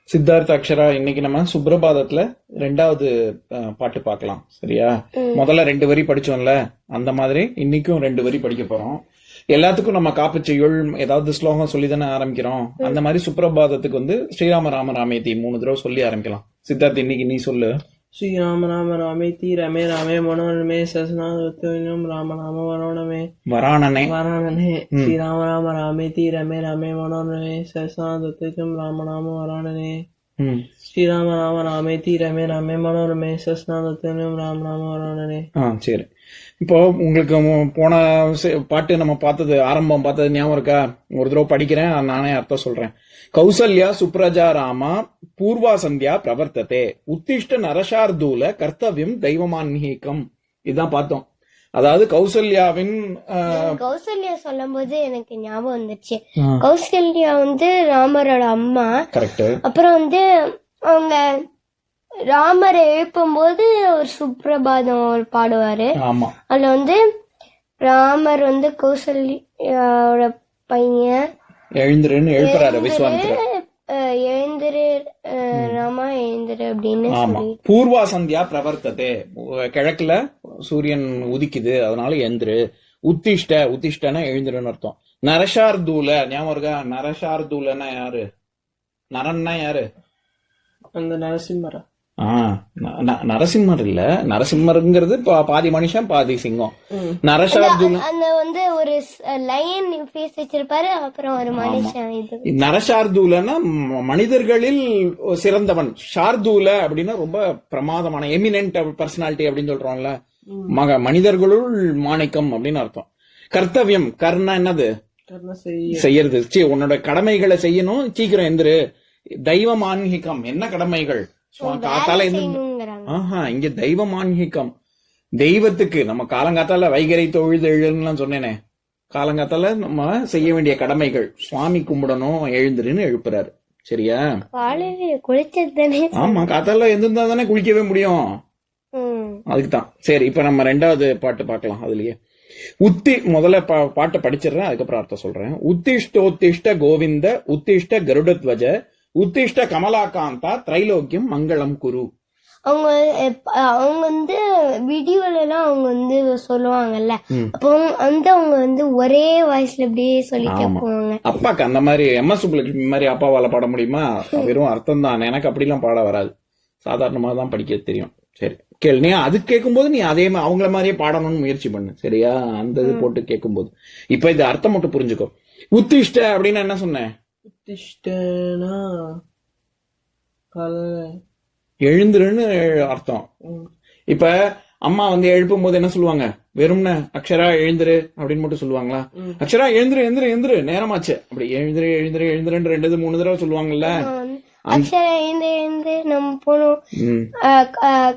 சித்தார்த்த அக்ஷரா, இன்னைக்கு நம்ம சுப்ரபாதத்துல 2வது பாட்டு பார்க்கலாம். சரியா? முதல்ல 2 வரி படிச்சோம்ல, அந்த மாதிரி இன்னைக்கும் 2 வரி படிக்க போறோம். எல்லாத்துக்கும் நம்ம காப்பு செய்யுள் ஏதாவது ஸ்லோகம் சொல்லி தானே ஆரம்பிக்கிறோம். அந்த மாதிரி சுப்ரபாதத்துக்கு வந்து ஸ்ரீராம ராம ராமேதி 3 தடவை சொல்லி ஆரம்பிக்கலாம். சித்தார்த், இன்னைக்கு நீ சொல்லு. श्रीराम राम रामेति रमे रामे मनोरमे सस्नाम राम नाम वराणमे வராணனே वराणने श्रीराम राम रामेति रमे रामे मनोरमे सस्नाम राम नाम वराणने श्रीराम राम रामेति रमे रामे मनोरमे सस्नाम राम नाम वराणने. சரி, இப்போ உங்களுக்கு போன பாட்டு நம்ம பார்த்தது, ஆரம்பம் பார்த்தது ஞாபகம் இருக்கா? ஒரு தடவை படிக்கிறேன், நானே அர்த்தம் சொல்றேன். கௌசல்யா சுப்ரஜா ராமா பூர்வா சந்தியா பிரவர்த்ததே உத்திஷ்ட நரசார்தூல கர்த்தவியம் தெய்வமான்மீகம். இதுதான் பார்த்தோம். அதாவது கௌசல்யாவின் கௌசல்யா சொல்லும் போது எனக்கு ஞாபகம் வந்துச்சு. கௌசல்யா வந்து ராமரோட அம்மா. கரெக்ட். அப்புறம் வந்து அவங்க ராமரை எழுப்பும் போது ஒரு சுப்ரபாதம் பாடுவாரு. அதுல வந்து ராமர் வந்து கௌசல்யாவோட பையன் எழுந்திருன்னு எழுப்புறாரு விஸ்வாமித்திரர். எழுந்திரு ராமா எழுந்திரு அப்படின்னு. பூர்வா சந்தியா பிரவர்த்ததே, கிழக்குல சூரியன் உதிக்குது, அதனால எழுந்திரு. உத்திஷ்ட, உத்திஷ்டனா எழுந்திருன்னு அர்த்தம். நரசார்தூல ஞாபகம் இருக்கா? நரசார்தூலன்னா யாரு? நரன்னா யாரு? அந்த நரசிம்மரா? நரசிம்மர் இல்ல, நரசிம்மருங்கிறது பாதி மனுஷன் பாதி சிங்கம். நரசார்தூல அந்த வந்து ஒரு லயன் ஃபேஸ் வச்சிருப்பாரு, அப்புறம் ஒரு மனுஷன். நரசார்தூலன்னா மனிதர்களில் சிறந்தவன். ஷார்தூல அப்படின்னா ரொம்ப பிரமாதமான எமினன்ட் பர்சனாலிட்டி அப்படின்னு சொல்றோம்ல. மனிதர்களுள் மாணிக்கம் அப்படின்னு அர்த்தம். கர்த்தவியம், கர்ணா என்னது? செய்யறது. உன்னோட கடமைகளை செய்யணும், சீக்கிரம் எந்திரு. தெய்வமான்மீகம், என்ன கடமைகள்? காத்தால இங்க தெய்வமான்மீகம், தெய்வத்துக்கு நம்ம காலங்காத்தால வைகரை தொழுதெழுன்னு சொன்னேனே, காலங்காத்தால நம்ம செய்ய வேண்டிய கடமைகள், சுவாமி கும்பிடணும், எழுந்துருன்னு எழுப்புறாரு. சரியா? ஆமா, காத்தால எந்திருந்தா தானே குளிக்கவே முடியும், அதுக்குதான். சரி, இப்ப நம்ம 2வது பாட்டு பார்க்கலாம். அதுலயே முதல்ல பாட்டை படிச்சிடுறேன், அதுக்கப்புறம் அர்த்தம் சொல்றேன். உத்திஷ்டோத்திஷ்ட கோவிந்த உத்திஷ்ட கருடத்வஜ உத்திஷ்ட கமலாகாந்தா திரைலோக்கியம் மங்களம் குரு. அவங்க வந்து வீடியோல எல்லாம் அவங்க வந்து சொல்லுவாங்கல்ல, அப்போ வந்து அவங்க வந்து ஒரே வாய்ஸ்ல அப்படியே சொல்லிட்டு போவாங்க. அப்பாக்கு அந்த மாதிரி MS சுப்புலட்சுமி மாதிரி அப்பாவால பாட முடியுமா? வெறும் அர்த்தம் தான். எனக்கு அப்படிலாம் பாட வராது, சாதாரணமா தான் படிக்க தெரியும். சரி கேளு, நீ அது கேட்கும் போது நீ அதே அவங்கள மாதிரியே பாடணும்னு முயற்சி பண்ணு. சரியா? அந்த இது போட்டு கேட்கும் போது இப்ப இது அர்த்தம் மட்டும் புரிஞ்சுக்கோ. உத்திஷ்ட அப்படின்னா என்ன சொன்னேன்? எழுந்துருன்னு அர்த்தம். இப்ப அம்மா வந்து எழுப்பும் போது என்ன சொல்லுவாங்க? வெறும்ன அக்ஷரா எழுந்துரு அப்படின்னு மட்டும் சொல்லுவாங்களா? அக்ஷரா எழுந்துரு எழுந்துரு எழுந்துரு நேரமாச்சு அப்படி எழுந்துரு எழுந்துரு எழுந்துருன்னு 2-3 தடவை சொல்லுவாங்கல்ல. அக்ஷரா எழுந்து எழுந்து நம்ம போனோம்,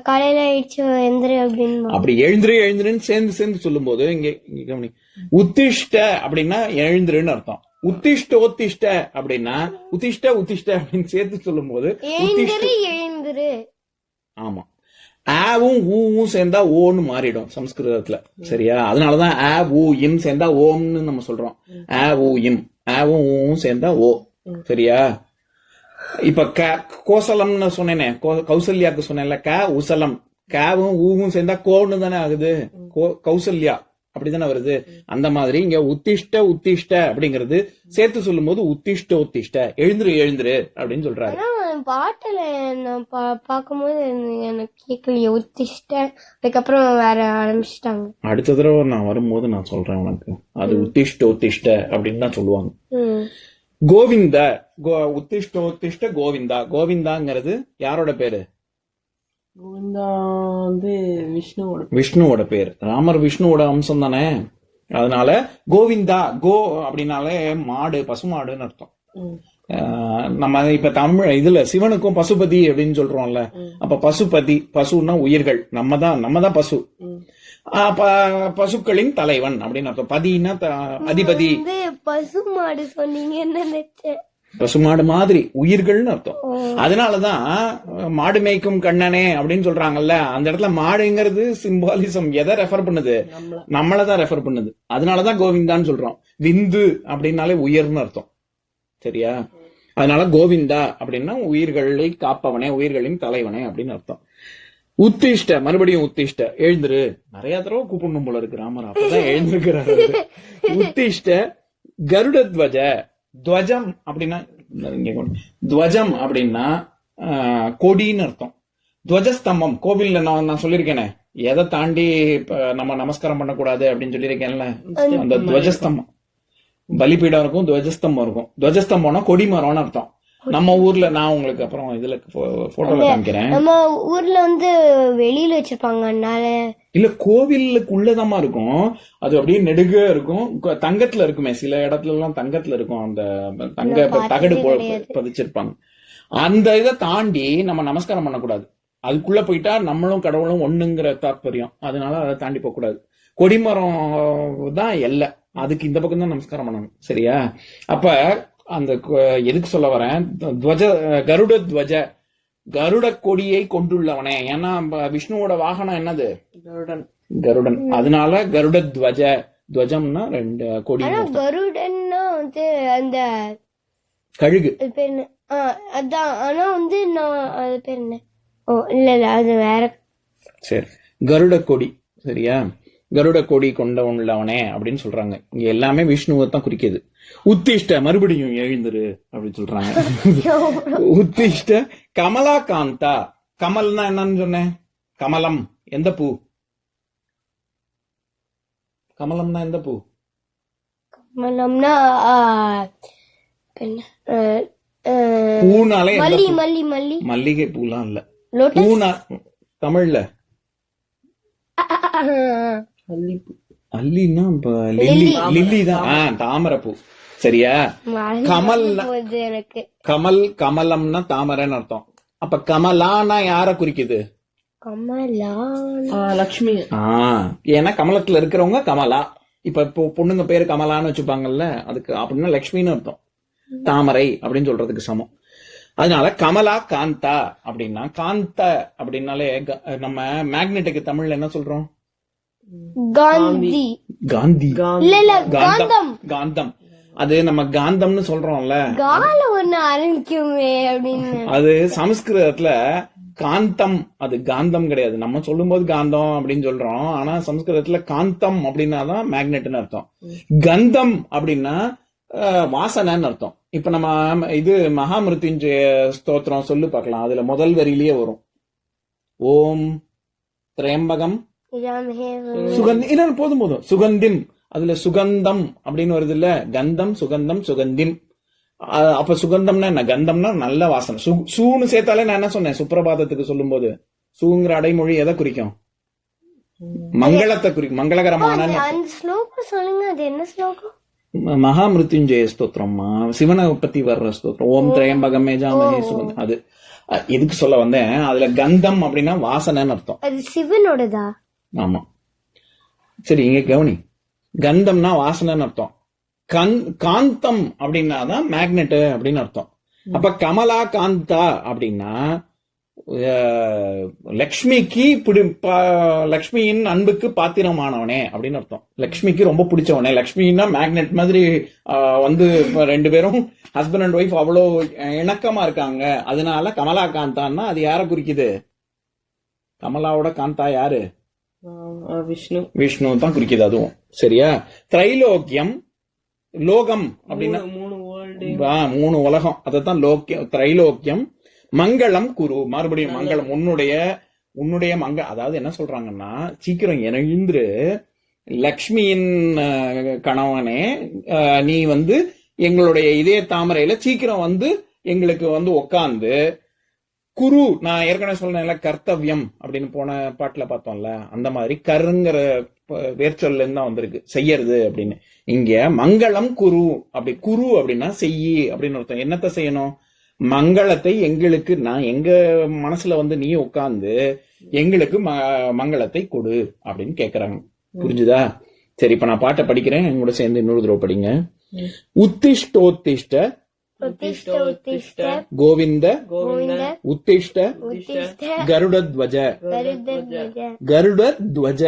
காலையில ஆயிடுச்சு எழுந்துரு அப்படின்னு. அப்படி எழுந்துரு எழுந்துருன்னு சேர்ந்து சேர்ந்து சொல்லும் போது இங்க கவனி, உத்திஷ்ட அப்படின்னா எழுந்துருன்னு அர்த்தம். உத்திஷ்டோத்திஷ்ட அப்படின்னா உத்திஷ்ட உத்திஷ்ட அப்படின்னு சேர்த்து சொல்லும் போது எழுந்துரு. ஆமா, ஆவும் ஊவும் சேர்ந்தா ஓன்னு மாறிடும் சம்ஸ்கிருதத்துல. சரியா? அதனாலதான் ஆ ஊ இம் சேர்ந்தா ஓம்னு நம்ம சொல்றோம். ஆ ஊ இம், ஆவும் ஊவும் சேர்ந்தா ஓ. சரியா? இப்ப கோசலம்னு சொன்னேனே, கௌசல்யாக்கு சொன்னேன்ல, உசலம், காவும் ஊவும் சேர்ந்தா கோன்னு தானே ஆகுது, கௌசல்யா அப்படித்தானே வருது. அந்த மாதிரி இங்க உத்திஷ்ட உத்திஷ்ட அப்படிங்கறது சேர்த்து சொல்லும் போது உத்திஷ்டோத்திஷ்ட, எழுந்துரு எழுந்துரு அப்படின்னு சொல்றாரு. பாட்டுல நான் பாக்கும்போது எனக்கு கேட்கலையே உத்திஷ்ட, அதுக்கப்புறம் வேற ஆரம்பிச்சிட்டாங்க. அடுத்த தடவை நான் வரும்போது நான் சொல்றேன் உனக்கு, அது உத்திஷ்டோத்திஷ்ட அப்படின்னு தான் சொல்லுவாங்க. கோவிந்த, உத்திஷ்டோத்திஷ்ட கோவிந்தா. கோவிந்தாங்கிறது யாரோட பேரு? கோவிந்தா வந்து விஷ்ணுவோட பேர். ராமர் விஷ்ணுவோட அம்சம் தானே, அதனால கோவிந்தா. கோ அப்படின்னாலே மாடு, பசுமாடுன்னு அர்த்தம். நம்ம இப்ப தமிழ் இதுல சிவனுக்கும் பசுபதி அப்படின்னு சொல்றோம்ல, அப்ப பசுபதி, பசுன்னா உயிர்கள், நம்ம தான் பசு, பசுக்களின் தலைவன் அப்படின்னு அர்த்தம். பதினா அதிபதி. பசுமாடு சொன்னீங்கன்னு நினைச்சேன். பசுமாடு மாதிரி உயிர்கள்னு அர்த்தம். அதனாலதான் மாடு மேய்க்கும் கண்ணனே அப்படின்னு சொல்றாங்கல்ல, அந்த இடத்துல மாடுங்கிறது சிம்பாலிசம் எதை ரெஃபர் பண்ணுது? நம்மளதான் ரெஃபர் பண்ணுது. அதனாலதான் கோவிந்தான்னு சொல்றோம். விந்து அப்படின்னாலே உயர்னு அர்த்தம். சரியா? அதனால கோவிந்தா அப்படின்னா உயிர்களை காப்பவனே, உயிர்களின் தலைவனே அப்படின்னு அர்த்தம். உத்திஷ்ட, மறுபடியும் உத்திஷ்ட, எழுந்துரு. நிறைய தடவை கூப்பிடணும் போல இருக்கு ராமர், அப்பதான் எழுந்திருக்கிறாரு. உத்திஷ்ட கருடத்வஜ. துவஜம் அப்படின்னா துவஜம் அப்படின்னா கொடின்னு அர்த்தம். துவஜஸ்தம்பம், கோவில்ல நான் சொல்லியிருக்கேனே, எதை தாண்டி நம்ம நமஸ்காரம் பண்ணக்கூடாது அப்படின்னு சொல்லியிருக்கேன்ல, அந்த துவஜஸ்தம்பம். பலிபீடம் இருக்கும், துவஜஸ்தம்பம் இருக்கும். துவஜஸ்தம்பம்னா கொடி மரம்னு அர்த்தம். நம்ம ஊர்ல நான் உங்களுக்கு அப்புறம் இதுல போட்டோல காமிக்கிறேன். நம்ம ஊர்ல வந்து வெளியில வச்சிருப்பாங்க, அதனால இல்ல கோவிலுக்குள்ளதாமா இருக்கும். அது அப்படியே நெடுக இருக்கும், தங்கத்துல இருக்குமே, சில இடத்துல எல்லாம் தங்கத்துல இருக்கும், அந்த தங்க தகடு பதிச்சிருப்பாங்க. அந்த இதை தாண்டி நம்ம நமஸ்காரம் பண்ணக்கூடாது. அதுக்குள்ள போயிட்டா நம்மளும் கடவுளும் ஒண்ணுங்கிற தாற்பயம். அதனால அதை தாண்டி போக கூடாது. கொடிமரம் தான் எல்லை, அதுக்கு இந்த பக்கம் தான் நமஸ்காரம் பண்ணணும். சரியா? அப்ப அந்த எதுக்கு சொல்ல வரேன், கருட துவஜ, கருட கொடியை கொண்டுள்ளவனே. ஏன்னா விஷ்ணுவோட வாகனம் என்னது? கருடன். கருடன். அதனால கருட துவஜ. துவஜம்னா ரெண்டு கொடி. கருடன்னா வந்து அந்த கழுகு பேர் என்ன? அதான். ஆனா வந்து நான் அது பேர் என்ன? ஓ இல்ல அது வேற. சரி, கருட கொடி. சரியா? கருட கொடி கொண்டவனே அப்படின்னு சொல்றாங்க. இங்க எல்லாமே விஷ்ணுவை தான் குறிக்குது. உத்திஷ்ட, மறுபடியும் எழுந்துரு அப்படின்னு சொல்றாங்க. உத்திஷ்ட கமலா காந்தா. கமல்னா என்னன்னு சொன்னேன்? கமலம் எந்த பூ? கமலம்னா எந்த பூ? கமலம்னா பூனாலே மல்லி மல்லி மல்லி. மல்லிகை பூலாம் இல்ல. லோட்டஸ். பூனா தமிழ்ல அல்லின்னா லில்லி தான். தாமரை பூ. சரியா? கமல் எனக்கு கமல் கமலம்னா தாமரைன்னு அர்த்தம். அப்ப கமலானா யார குறிக்குது? கமலா லட்சுமி. ஏன்னா கமலத்துல இருக்கிறவங்க கமலா. இப்ப பொண்ணுங்க பேரு கமலான்னு வச்சுப்பாங்கல்ல, அதுக்கு அப்படின்னா லட்சுமின்னு அர்த்தம். தாமரை அப்படின்னு சொல்றதுக்கு சமம். அதனால கமலா காந்தா அப்படின்னா, காந்த அப்படின்னாலே நம்ம மேக்னெட்டுக்கு தமிழ்ல என்ன சொல்றோம்? காந்தி. காந்தி இல்ல இல்ல காந்தம். காந்தம். அது நம்ம காந்தம்னு சொல்றோம்ல, கால ஒண்ணு ஆரம்பிக்குமே அப்படின்னு. அது சமஸ்கிருதத்துல காந்தம், அது காந்தம் கிடையாது. நம்ம சொல்லும் போது காந்தம் அப்படின்னு சொல்றோம், ஆனா சமஸ்கிருதத்துல காந்தம் அப்படின்னாதான் மேக்னெட்னு அர்த்தம். கந்தம் அப்படின்னா வாசனைன்னு அர்த்தம். இப்ப நம்ம இது மகாமிருத்யுஞ்சய ஸ்தோத்திரம் சொல்லு பார்க்கலாம். அதுல முதல் வரியிலேயே வரும், ஓம் திரையம்பகம் சுகந்தி. இன்னொன்னு போதும் சுகந்திம். அதுல சுகந்தம் அப்படின்னு வருது இல்ல, கந்தம் சுகந்தம் சுகந்திம். அப்ப சுகந்தம்னா என்ன? கந்தம்னா நல்ல வாசனை. சூன்னு சேர்த்தாலே நான் என்ன சொன்னேன் சுப்பிரபாதத்துக்கு சொல்லும் போது, சூங்கிற அடைமொழி எதை குறிக்கும்? மங்களத்தை குறிக்கும், மங்களகரமான. சொல்லுங்க, அது என்ன ஸ்லோகம்? மகாமிருத்யுஞ்சய ஸ்தோத்திரம்மா, சிவனை பத்தி வர்ற ஸ்தோத்திரம். ஓம் திரையம்பகமே ஜாமஹே சுகந்தம். அது எதுக்கு சொல்ல வந்தேன், அதுல கந்தம் அப்படின்னா வாசனைன்னு அர்த்தம். அது சிவனோடதா? ஆமா. சரி, இங்க கவனி. கந்தம்னா வாசனைன்னு அர்த்தம். காந்தம் அப்படின்னாதான் மேக்னெட் அப்படின்னு அர்த்தம். அப்ப கமலா காந்தா அப்படின்னா லக்ஷ்மிக்கு லக்ஷ்மியின் அன்புக்கு பாத்திரமானவனே அப்படின்னு அர்த்தம். லக்ஷ்மிக்கு ரொம்ப பிடிச்சவனே. லக்ஷ்மின்னா மேக்னெட் மாதிரி வந்து ரெண்டு பேரும் ஹஸ்பண்ட் அண்ட் ஒய்ஃப் அவ்வளோ இணக்கமா இருக்காங்க. அதனால கமலா காந்தான்னா அது யார குறிக்குது? கமலாவோட காந்தா யாரு? விஷ்ணு. விஷ்ணு தான் குறிக்குது அதுவும். சரியா? திரைலோக்கியம், லோகம் அப்படின்னா மூணு உலகம், அதத்தான் லோக்கியம், திரைலோக்கியம். மங்களம் குரு, மறுபடியும் மங்களம், உன்னுடைய அதாவது என்ன சொல்றாங்கன்னா, சீக்கிரம் எழுந்துரு லக்ஷ்மியின் கணவனே, நீ வந்து எங்களுடைய இதய தாமரையில சீக்கிரம் வந்து எங்களுக்கு வந்து உக்காந்து குரு. நான் ஏற்கனவே சொன்னேன்ல கர்த்தவியம் அப்படின்னு போன பாட்டுல பார்த்தோம்ல, அந்த மாதிரி கருங்கிற வேர்ச்சொல்ல இருந்து தான் வந்திருக்கு செய்யறது அப்படின்னு. இங்க மங்களம் குரு, அப்படி குரு அப்படின்னா செய்யி அப்படின்னு அர்த்தம். என்னத்தை செய்யணும்? மங்களத்தை எங்களுக்கு, நான் எங்க மனசுல வந்து நீ உட்கார்ந்து எங்களுக்கு மங்களத்தை கொடு அப்படின்னு கேக்குறாங்க. புரிஞ்சுதா? சரி, இப்ப நான் பாட்டை படிக்கிறேன், எங்களோட சேர்ந்து இன்னொரு தடவை படிங்க. உத்திஷ்டோத்திஷ்ட கோவிந்த உத்திஷ்ட கருடத்வஜ கருடத்வஜ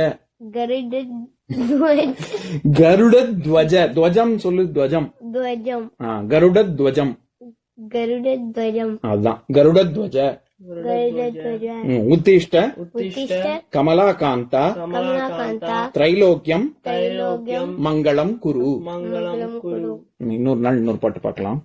கருடத்வஜ. துவஜம் சொல்லு, துவஜம். கருடத்வஜம். கருடத்வஜம் அதுதான் கருடத்வஜ. கருடத்வஜ உத்திஷ்ட உத்திஷ்ட கமலாகாந்தா கமலாகாந்தா திரைலோக்கியம் தைலோக்கியம் மங்களம் குரு. மங்களம் குரு. இன்னொரு நாள் இன்னொரு பாட்டு பார்க்கலாம்.